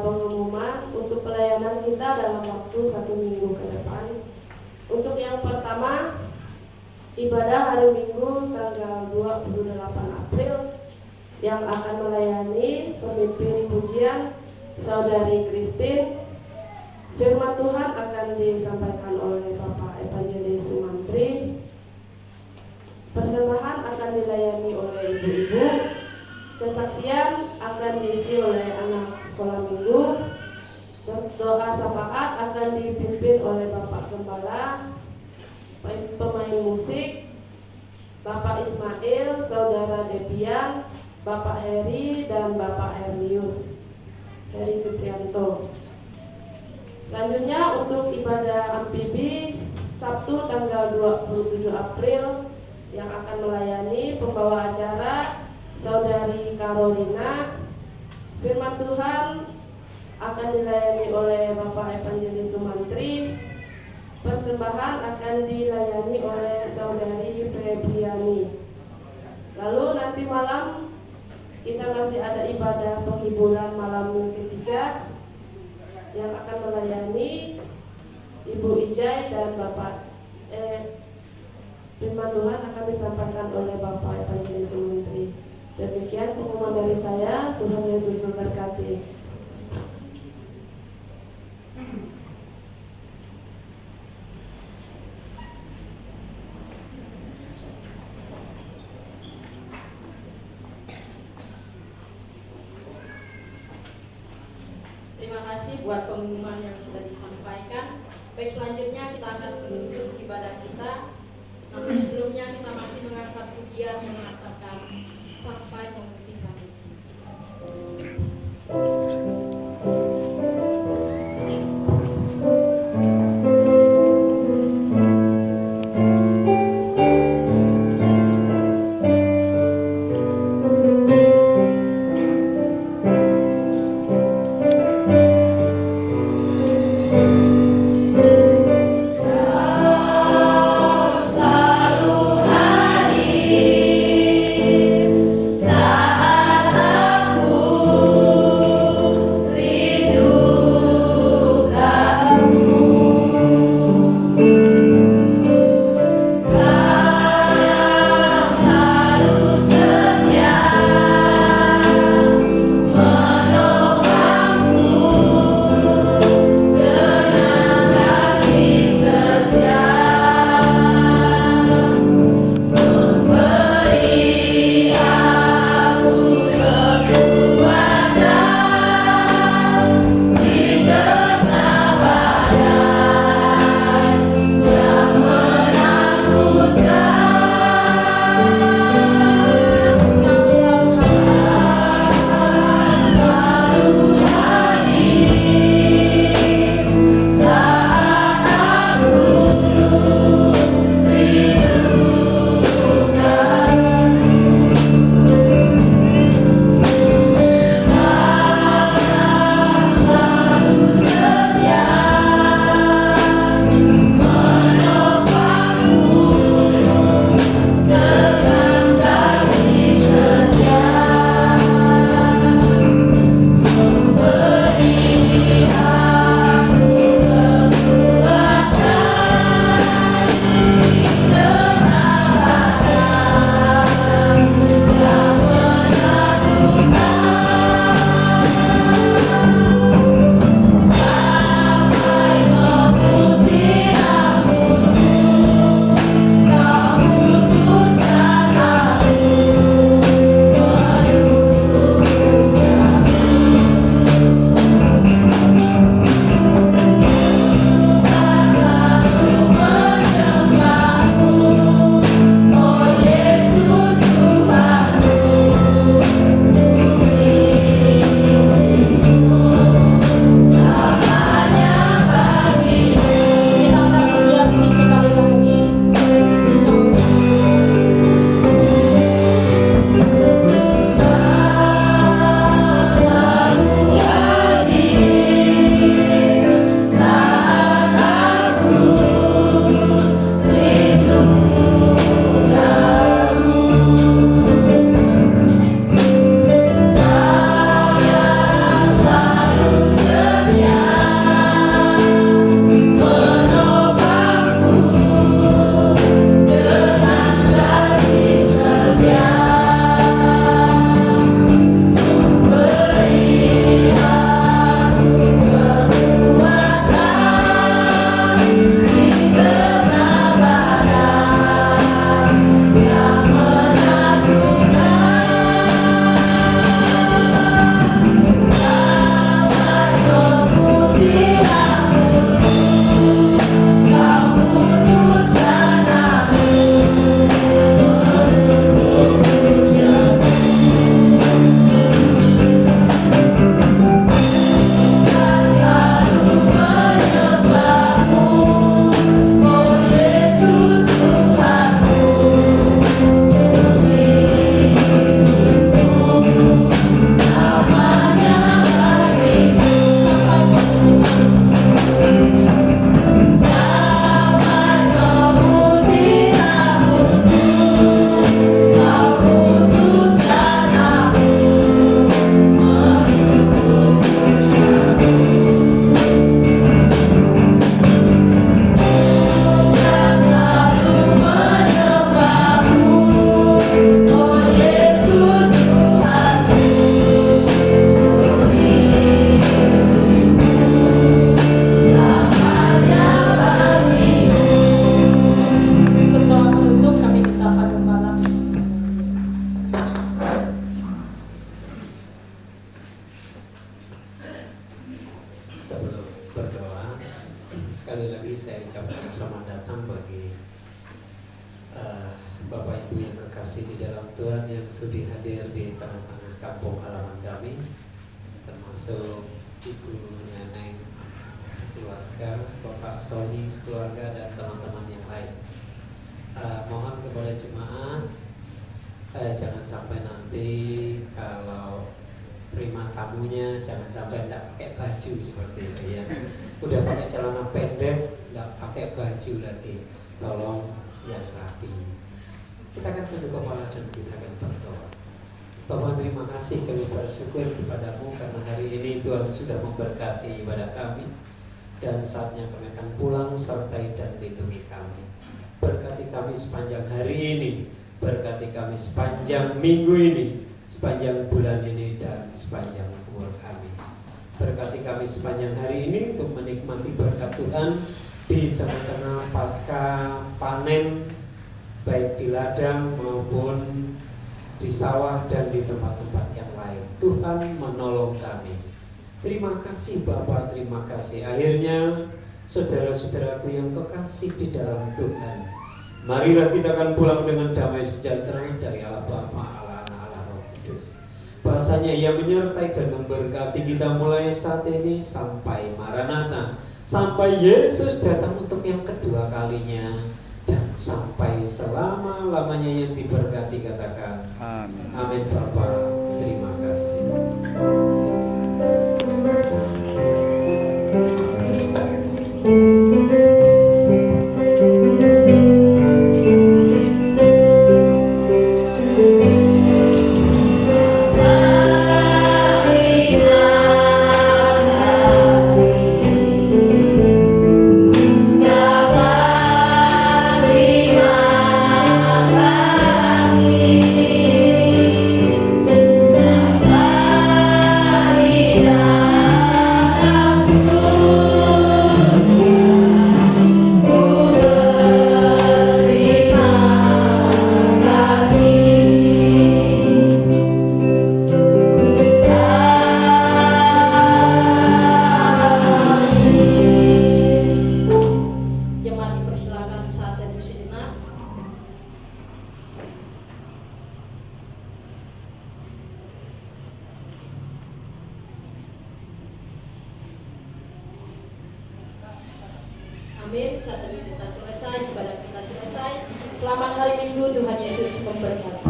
pengumuman untuk pelayanan kita dalam waktu 1 minggu ke depan. Untuk yang pertama, ibadah hari Minggu tanggal 28 April yang akan melayani pemimpin pujian Saudari Christine. Firman Tuhan akan disampaikan oleh Bapak Evangelis Sumantri. Persembahan akan dilayani oleh ibu-ibu. Kesaksian akan diisi oleh anak sekolah minggu. Doa syafaat akan dipimpin oleh Bapak Gembala. Pemain musik Bapak Ismail, Saudara Debian, Bapak Heri, dan Bapak Hernius Heri Suprianto. Selanjutnya untuk ibadah amfibi Sabtu tanggal 27 April yang akan melayani pembawa acara Saudari Carolina. Firman Tuhan akan dilayani oleh Bapak Evangelis Sumantri. Persembahan akan dilayani oleh Saudari Febriani. Lalu nanti malam kita masih ada ibadah penghiburan malam ketiga yang akan melayani Ibu Ijai dan Bapak Firman Tuhan akan disampaikan oleh Bapak Evangelis Sumantri. Demikian pengumuman dari saya. Tuhan Yesus memberkati. Terima kasih buat pengumuman yang sudah disampaikan. Baik, selanjutnya kita akan menutup ibadah kita. Namun sebelumnya kita masih mengangkat pujian yang mengatakan sampai memulihkan. Selalu hadir. Tuhan yang sudi hadir di tengah-tengah kampung halaman kami, termasuk Ibu Neneng sekeluarga, Bapak Sony sekeluarga, dan teman-teman yang lain. Mohon kepada jemaat, jangan sampai nanti kalau terima tamunya jangan sampai tidak pakai baju seperti itu ya. Udah pakai celana pendek, nggak pakai baju lagi. Tolong yang rapi. Kita akan tunduk kepala dan kita akan berdoa. Bapak, terima kasih, kami bersyukur kepadamu karena hari ini Tuhan sudah memberkati ibadah kami, dan saatnya kami akan pulang sertai dan lindungi kami. Berkati kami sepanjang hari ini, berkati kami sepanjang minggu ini, sepanjang bulan ini, dan sepanjang umur kami. Berkati kami sepanjang hari ini untuk menikmati berkat Tuhan di tengah-tengah pasca panen, baik di ladang maupun di sawah dan di tempat-tempat yang lain. Tuhan menolong kami. Terima kasih Bapak, terima kasih. Akhirnya saudara-saudaraku yang kekasih di dalam Tuhan, marilah kita akan pulang dengan damai sejahtera dari Allah Bapa, Allah Anak, Allah Roh Kudus. Bahasanya Ia menyertai dan memberkati kita mulai saat ini sampai Maranatha, sampai Yesus datang untuk yang kedua kalinya, dan sampai selama-lamanya yang diberkati. Katakan amin. Amin. Bapa, terima kasih. Amin. Saat ini kita selesai, ibadah kita selesai. Selamat hari Minggu, Tuhan Yesus memberkati.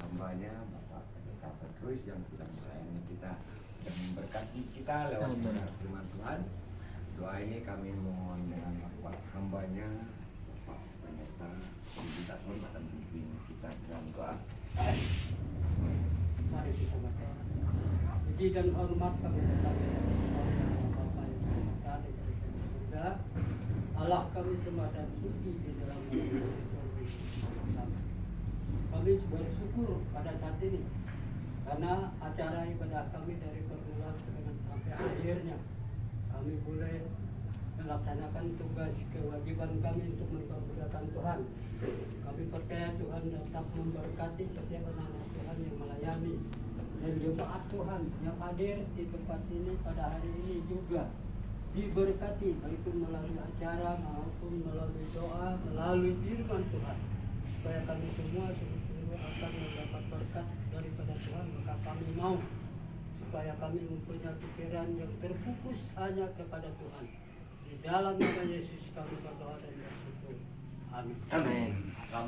hambanya Bapak Pendeta Petrus yang sudah melayani kita dan memberkati kita lewat firman Tuhan. Doa ini kami mohon dengan Bapak hambanya Bapak Pendeta kita pun akan pimpin kita dalam doa. Mari kita berdoa. Puji dan hormat kami tetapkan Bapa yang berkata di surga, Allah kami semua dan puji di dalam nama Yesus. Kami bersyukur pada saat ini karena acara ibadah kami dari permulaan dengan sampai akhirnya kami boleh melaksanakan tugas kewajiban kami untuk mempermuliakan Tuhan. Kami percaya Tuhan tetap memberkati setiap anak Tuhan yang melayani dan jemaat Tuhan yang hadir di tempat ini pada hari ini juga diberkati baik itu melalui acara maupun melalui doa, melalui firman Tuhan, supaya kami semua sungguh-sungguh akan mendapat berkat daripada Tuhan. Maka kami mau supaya kami mempunyai pikiran yang terfokus hanya kepada Tuhan. Di dalam nama Yesus kami berdoa dan bersyukur. Amin. Amin.